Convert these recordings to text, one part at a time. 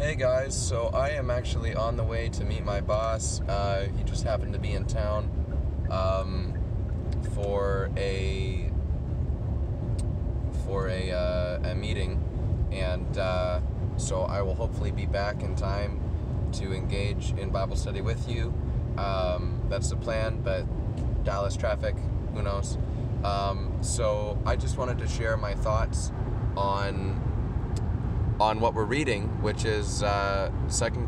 Hey guys, so I am actually on the way to meet my boss. He just happened to be in town for a meeting, and so I will hopefully be back in time to engage in Bible study with you. That's the plan, but Dallas traffic, who knows? So I just wanted to share my thoughts on what we're reading, which is 2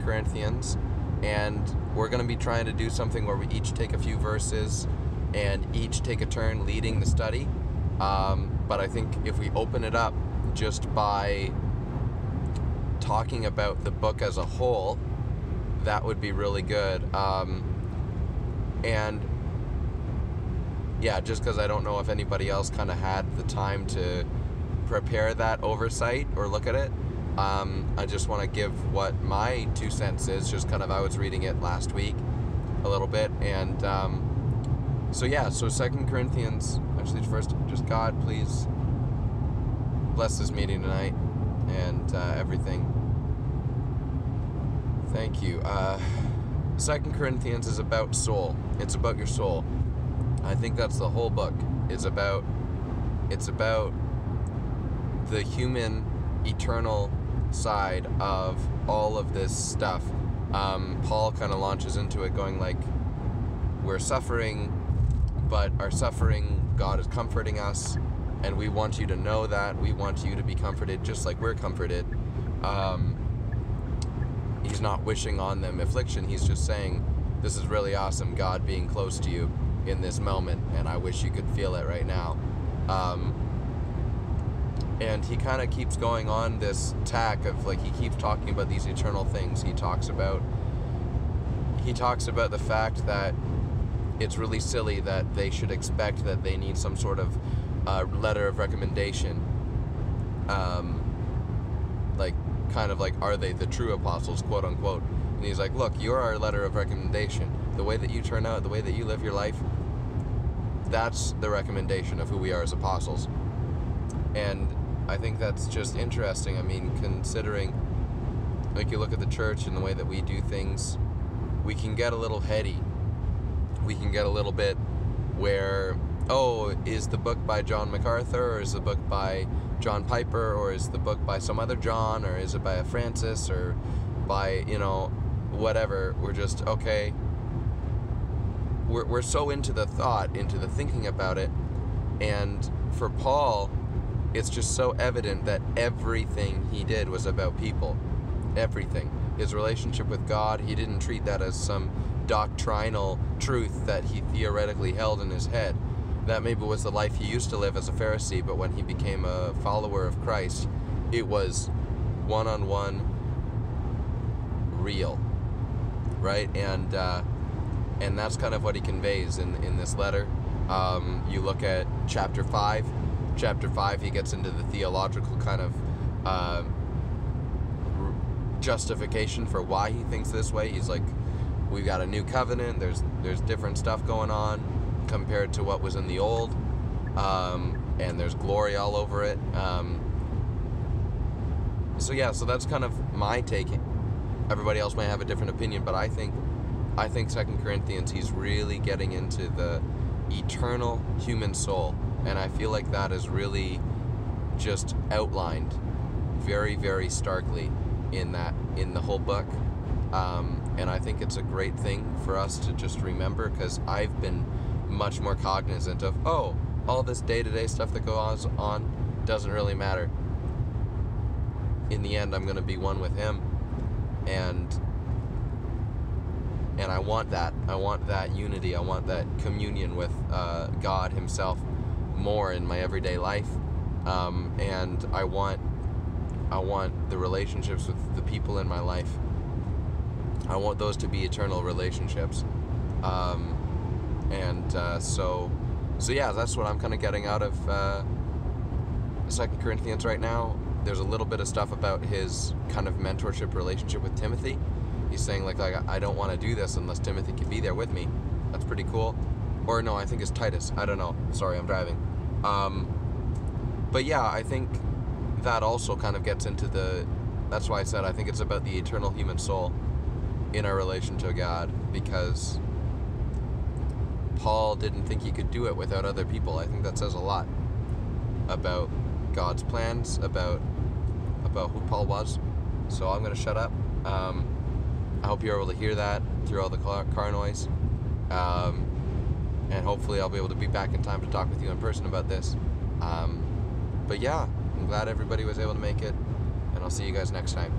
Corinthians, and we're going to be trying to do something where we each take a few verses and each take a turn leading the study. But I think if we open it up just by talking about the book as a whole, that would be really good. And yeah, just because I don't know if anybody else kind of had the time to prepare that oversight or look at it. I just want to give what my 2 cents is, just kind of I was reading it last week a little bit, and so 2 Corinthians, actually first, just God, please bless this meeting tonight and everything. Thank you. 2 Corinthians is about soul. It's about your soul. I think that's the whole book. It's about the human, eternal side of all of this stuff. Paul kind of launches into it going like, we're suffering, but our suffering, God is comforting us, and we want you to know that. We want you to be comforted just like we're comforted. He's not wishing on them affliction. He's just saying, this is really awesome, God being close to you in this moment, and I wish you could feel it right now. And he kind of keeps going on this tack of like, he keeps talking about these eternal things. He talks about the fact that it's really silly that they should expect that they need some sort of letter of recommendation. Are they the true apostles, quote unquote? And he's like, look, you're our letter of recommendation. The way that you turn out, the way that you live your life, that's the recommendation of who we are as apostles. And I think that's just interesting. I mean, considering, like, you look at the church and the way that we do things, we can get a little heady. We can get a little bit where, oh, is the book by John MacArthur, or is the book by John Piper, or is the book by some other John, or is it by a Francis, or by, whatever. We're just, okay. We're so into the thought, into the thinking about it, and for Paul, it's just so evident that everything he did was about people. Everything. His relationship with God, he didn't treat that as some doctrinal truth that he theoretically held in his head. That maybe was the life he used to live as a Pharisee, but when he became a follower of Christ, it was one-on-one, real. Right? And that's kind of what he conveys in this letter. You look at chapter 5. Chapter 5, he gets into the theological kind of justification for why he thinks this way. He's like, we've got a new covenant, there's different stuff going on compared to what was in the old, and there's glory all over it. So that's kind of my take. Everybody else might have a different opinion, but I think 2 Corinthians, he's really getting into the eternal human soul. And I feel like that is really just outlined very, very starkly in the whole book. And I think it's a great thing for us to just remember, because I've been much more cognizant of, all this day-to-day stuff that goes on doesn't really matter. In the end, I'm going to be one with him. And I want that. I want that unity. I want that communion with God himself more in my everyday life, and I want the relationships with the people in my life, I want those to be eternal relationships, that's what I'm kind of getting out of 2 Corinthians right now. There's a little bit of stuff about his kind of mentorship relationship with Timothy. He's saying like I don't want to do this unless Timothy can be there with me. That's pretty cool. Or no, I think it's Titus. I don't know. Sorry, I'm driving. But yeah, I think that also kind of gets into the that's why I said I think it's about the eternal human soul in our relation to God, because Paul didn't think he could do it without other people. I think that says a lot about God's plans, about who Paul was. So I'm going to shut up. I hope you're able to hear that through all the car noise. And hopefully I'll be able to be back in time to talk with you in person about this. But yeah, I'm glad everybody was able to make it, and I'll see you guys next time.